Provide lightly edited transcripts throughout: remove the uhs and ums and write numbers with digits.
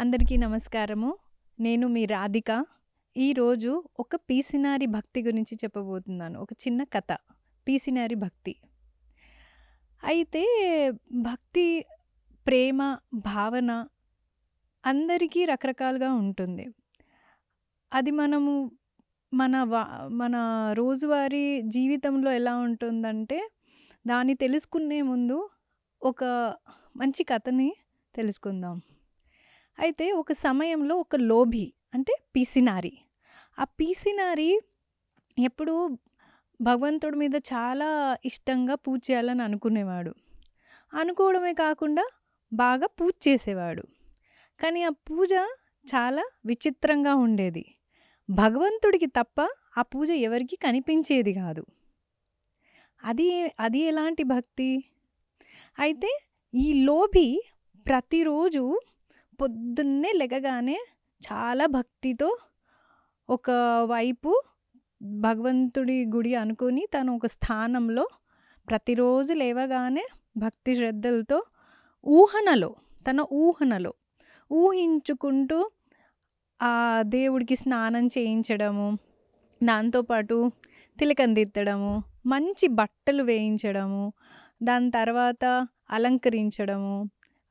అందరికీ నమస్కారము. నేను మీ రాధిక. ఈరోజు ఒక పీసినారి భక్తి గురించి చెప్పబోతున్నాను. ఒక చిన్న కథ. పీసినారి భక్తి. అయితే భక్తి, ప్రేమ, భావన అందరికీ రకరకాలుగా ఉంటుంది. అది మనము మన వ మన రోజువారీ జీవితంలో ఎలా ఉంటుందంటే, దాన్ని తెలుసుకునే ముందు ఒక మంచి కథని తెలుసుకుందాం. అయితే ఒక సమయంలో ఒక లోభి అంటే పీసినారి. ఆ పీసినారి ఎప్పుడూ భగవంతుడి మీద చాలా ఇష్టంగా పూజ చేయాలని అనుకునేవాడు. అనుకోవడమే కాకుండా బాగా పూజ చేసేవాడు. కానీ ఆ పూజ చాలా విచిత్రంగా ఉండేది. భగవంతుడికి తప్ప ఆ పూజ ఎవరికీ కనిపించేది కాదు. అది అది ఎలాంటి భక్తి? అయితే ఈ లోభి ప్రతిరోజు పొద్దున్నే లెగగానే చాలా భక్తితో ఒకవైపు భగవంతుడి గుడి అనుకుని తను ఒక స్థానంలో ప్రతిరోజు లేవగానే భక్తి శ్రద్ధలతో తన ఊహనలో ఊహించుకుంటూ ఆ దేవుడికి స్నానం చేయించడము, దాంతోపాటు తిలకం దిద్దడము, మంచి బట్టలు వేయించడము, దాని తర్వాత అలంకరించడము,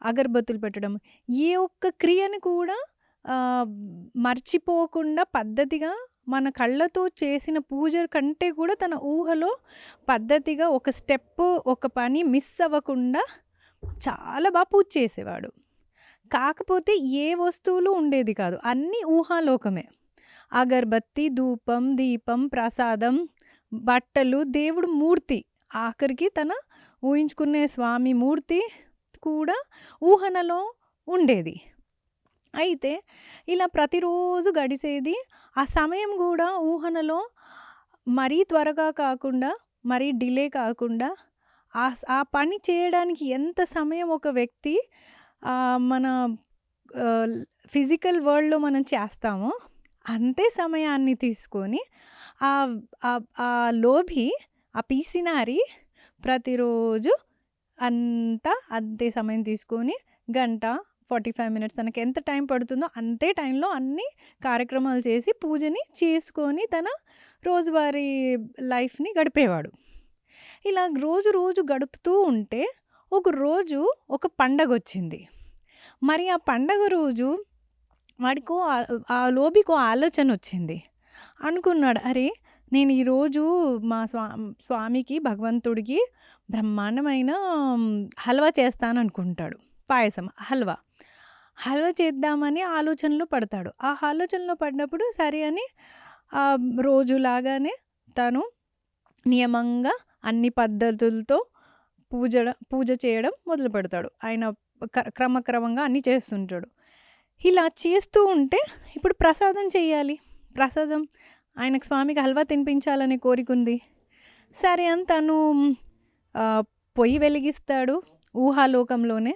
అగరబత్తులు పెట్టడం, ఏ ఒక్క క్రియను కూడా మర్చిపోకుండా పద్ధతిగా మన కళ్ళతో చేసిన పూజ కంటే కూడా తన ఊహలో పద్ధతిగా ఒక స్టెప్, ఒక పని మిస్ అవ్వకుండా చాలా బాగా పూజ చేసేవాడు. కాకపోతే ఏ వస్తువులు ఉండేది కాదు, అన్నీ ఊహాలోకమే. అగరబత్తి, ధూపం, దీపం, ప్రసాదం, బట్టలు, దేవుడు మూర్తి, ఆఖరికి తన ఊహించుకునే స్వామి మూర్తి కూడా ఊహనలో ఉండేది. అయితే ఇలా ప్రతిరోజు గడిచేది. ఆ సమయం కూడా ఊహనలో మరీ త్వరగా కాకుండా, మరీ డిలే కాకుండా ఆ పని చేయడానికి ఎంత సమయం ఒక వ్యక్తి మన ఫిజికల్ వరల్డ్‌లో మనం చేస్తామో అంతే సమయాన్ని తీసుకొని ఆ లోభి, ఆ పీసినారి ప్రతిరోజు అంతే సమయం తీసుకొని గంట 45 మినిట్స్ తనకి ఎంత టైం పడుతుందో అంతే టైంలో అన్ని కార్యక్రమాలు చేసి పూజని చేసుకొని తన రోజువారీ లైఫ్ని గడిపేవాడు. ఇలా రోజు గడుపుతూ ఉంటే ఒకరోజు ఒక పండగ వచ్చింది. మరి ఆ పండగ రోజు వాడికో ఆ లోబికో ఆలోచన వచ్చింది. అనుకున్నాడు, అరే నేను ఈరోజు మా స్వామికి భగవంతుడికి బ్రహ్మాండమైన హల్వా చేస్తాననుకుంటాడు. పాయసం, హల్వా చేద్దామని ఆలోచనలో పడతాడు. ఆ ఆలోచనలో పడినప్పుడు సరే అని రోజులాగానే తను నియమంగా అన్ని పద్ధతులతో పూజ చేయడం మొదలు పెడతాడు. ఆయన క్రమక్రమంగా అన్నీ చేస్తుంటాడు. ఇలా చేస్తూ ఉంటే ఇప్పుడు ప్రసాదం చేయాలి. ప్రసాదం ఆయనకు స్వామికి హల్వా తినిపించాలనే కోరిక ఉంది. సరే అని తను పొయ్యి వెలిగిస్తాడు. ఊహాలోకంలోనే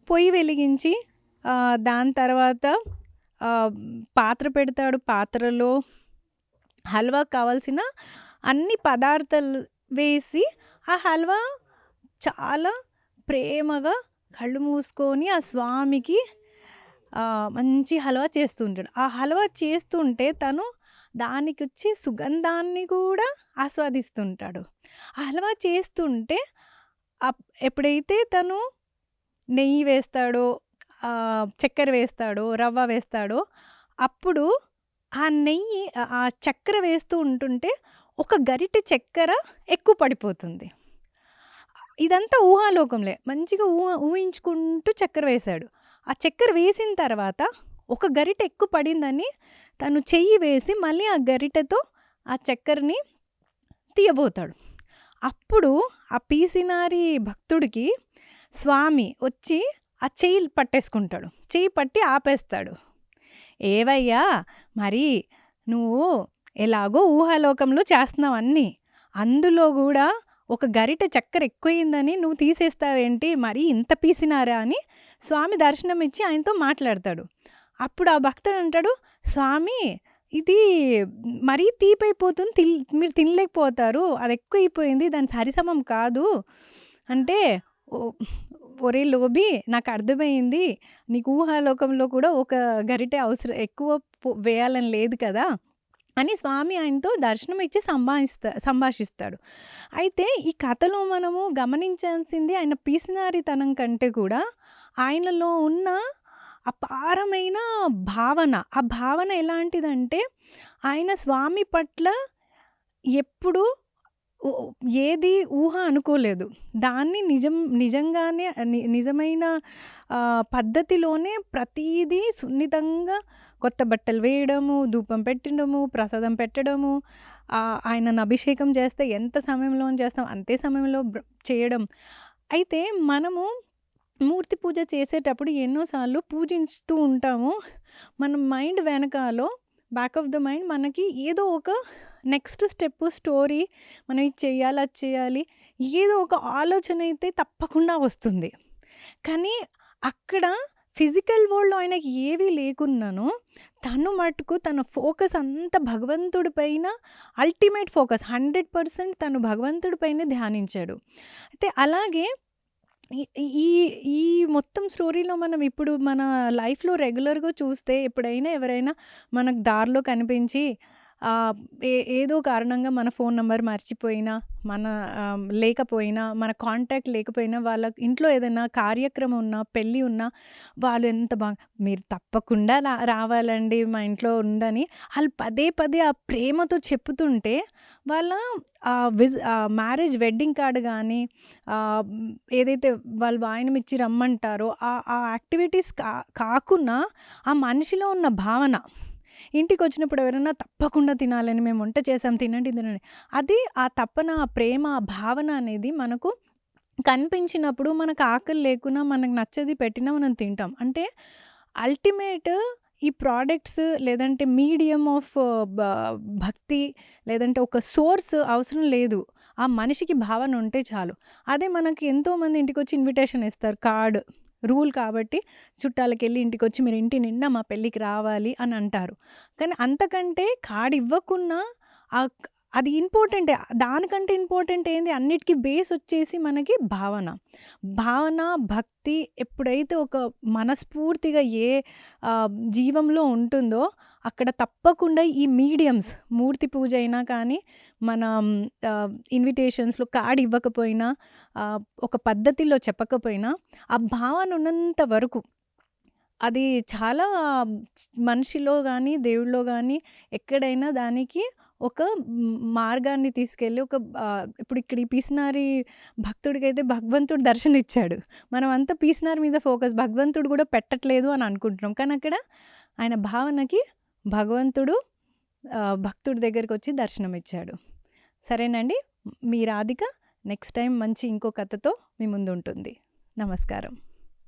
పొయ్యి వెలిగించి దాని తర్వాత పాత్ర పెడతాడు. పాత్రలో హల్వా కావాల్సిన అన్ని పదార్థాలు వేసి ఆ హల్వా చాలా ప్రేమగా కళ్ళు మూసుకొని ఆ స్వామికి మంచి హల్వా చేస్తుంటాడు. ఆ హల్వా చేస్తుంటే తను దానికి వచ్చే సుగంధాన్ని కూడా ఆస్వాదిస్తుంటాడు. ఆ హల్వా చేస్తుంటే ఎప్పుడైతే తను నెయ్యి వేస్తాడో, చక్కెర వేస్తాడో, రవ్వ వేస్తాడో అప్పుడు ఆ నెయ్యి ఆ చక్కెర వేస్తూ ఉంటుంటే ఒక గరిటె చక్కెర ఎక్కువ పడిపోతుంది. ఇదంతా ఊహాలోకంలే. మంచిగా ఊహించుకుంటూ చక్కెర వేశాడు. ఆ చక్కెర వేసిన తర్వాత ఒక గరిటె ఎక్కువ పడిందని తను చెయ్యి వేసి మళ్ళీ ఆ గరిటెతో ఆ చక్కెరని తీయబోతాడు. అప్పుడు ఆ పీసినారి భక్తుడికి స్వామి వచ్చి ఆ చెయ్యి పట్టేసుకుంటాడు. చెయ్యి పట్టి ఆపేస్తాడు. ఏవయ్యా, మరి నువ్వు ఎలాగో ఊహాలోకంలో చేస్తున్నావు అన్నీ, అందులో కూడా ఒక గరిటె చక్కెర ఎక్కువయిందని నువ్వు తీసేస్తావేంటి, మరీ ఇంత పీసినారా అని స్వామి దర్శనం ఇచ్చి ఆయనతో మాట్లాడతాడు. అప్పుడు ఆ భక్తుడు అంటాడు, స్వామి ఇది మరీ తీపైపోతుంది, మీరు తినలేకపోతారు, అది ఎక్కువైపోయింది, దాని సరిసమం కాదు అంటే ఒరేయ్ లోబీ నాకర్థమైంది. నీకు ఊహాలోకంలో కూడా ఒక గరిటె ఎక్కువ వేయాలని లేదు కదా! అని స్వామి ఆయనతో దర్శనం ఇచ్చి సంభాషిస్తాడు. అయితే ఈ కథలో మనము గమనించాల్సింది ఆయన పిసినారితనం కంటే కూడా ఆయనలో ఉన్న అపారమైన భావన. ఆ భావన ఎలాంటిదంటే ఆయన స్వామి పట్ల ఎప్పుడూ ఏది ఊహ అనుకోలేదు. దాన్ని నిజంగానే నిజమైన పద్ధతిలోనే ప్రతీదీ సున్నితంగా కొత్త బట్టలు వేయడము, ధూపం పెట్టడము, ప్రసాదం పెట్టడము, ఆయనను అభిషేకం చేస్తే ఎంత సమయంలో చేస్తాం అంతే సమయంలో చేయడం. అయితే మనము మూర్తి పూజ చేసేటప్పుడు ఎన్నోసార్లు పూజిస్తూ ఉంటాము. మన మైండ్ వెనకాలో బ్యాక్ ఆఫ్ ద మైండ్ మనకి ఏదో ఒక నెక్స్ట్ స్టెప్ స్టోరీ మనం ఇది చేయాలి, అది చేయాలి, ఏదో ఒక ఆలోచన అయితే తప్పకుండా వస్తుంది. కానీ అక్కడ ఫిజికల్ వరల్డ్‌లో ఆయనకి ఏవీ లేకున్నాను తను మటుకు తన ఫోకస్ అంతా భగవంతుడి పైన అల్టిమేట్ ఫోకస్ 100% తను భగవంతుడి పైనే ధ్యానించాడు. అయితే అలాగే ఈ ఈ మొత్తం స్టోరీలో మనం ఇప్పుడు మన లైఫ్‌లో రెగ్యులర్‌గా చూస్తే ఎప్పుడైనా ఎవరైనా మనకు దారిలో కనిపించి ఏదో కారణంగా మన ఫోన్ నంబర్ మర్చిపోయినా, మన లేకపోయినా, మన కాంటాక్ట్ లేకపోయినా, వాళ్ళ ఇంట్లో ఏదైనా కార్యక్రమం ఉన్నా, పెళ్ళి ఉన్నా, వాళ్ళు ఎంత మీరు తప్పకుండా రావాలండి మా ఇంట్లో ఉందని ఆళ్ళు పదే పదే ఆ ప్రేమతో చెప్పుతుంటే వాళ్ళ మ్యారేజ్ వెడ్డింగ్ కార్డ్ గానీ, ఏదైతే వాళ్ళు వాయినం ఇచ్చి రమ్మంటారో ఆ యాక్టివిటీస్ కాకున్నా ఆ మనిషిలో ఉన్న భావన, ఇంటికొచ్చినప్పుడు ఎవరైనా తప్పకుండా తినాలని మేము వంట చేసాం తినండి అది ఆ తపన, ఆ ప్రేమ, ఆ భావన అనేది మనకు కనిపించినప్పుడు మనకు ఆకలి లేకున్నా మనకు నచ్చది పెట్టినా మనం తింటాం. అంటే అల్టిమేట్ ఈ ప్రోడక్ట్స్ లేదంటే మీడియం ఆఫ్ భక్తి లేదంటే ఒక సోర్స్ అవసరం లేదు. ఆ మనిషికి భావన ఉంటే చాలు. అదే మనకి ఎంతోమంది ఇంటికొచ్చి ఇన్విటేషన్ ఇస్తారు. కార్డ్ రూల్ కాబట్టి చుట్టాలకెళ్ళి ఇంటికొచ్చి మీరు ఇంటి నిండా మా పెళ్ళికి రావాలి అని అంటారు. కానీ అంతకంటే కార్డ్ ఇవ్వకున్నా అది ఇంపార్టెంటే. దానికంటే ఇంపార్టెంట్ ఏంది, అన్నిటికి బేస్ వచ్చేసి మనకి భావన. భావన, భక్తి ఎప్పుడైతే ఒక మనస్ఫూర్తిగా జీవంలో ఉంటుందో అక్కడ తప్పకుండా ఈ మీడియమ్స్ మూర్తి పూజ అయినా కానీ, మన ఇన్విటేషన్స్‌లో కార్డ్ ఇవ్వకపోయినా, ఒక పద్ధతిలో చెప్పకపోయినా, ఆ భావన ఉన్నంత వరకు అది చాలా మనిషిలో గానీ, దేవుడిలో గానీ ఎక్కడైనా దానికి ఒక మార్గాన్ని తీసుకెళ్ళి ఇప్పుడు ఇక్కడ ఈ పిసినారి భక్తుడికైతే భగవంతుడు దర్శనం ఇచ్చాడు. మనం అంతా పిసినారి మీద ఫోకస్ భగవంతుడు కూడా పెట్టట్లేదు అని అనుకుంటున్నాం. కానీ అక్కడ ఆయన భావనకి భగవంతుడు భక్తుడి దగ్గరకొచ్చి దర్శనం ఇచ్చాడు. సరేనండి. మీ రాధిక నెక్స్ట్ టైం మంచి ఇంకో కథతో మీ ముందు ఉంటుంది. నమస్కారం.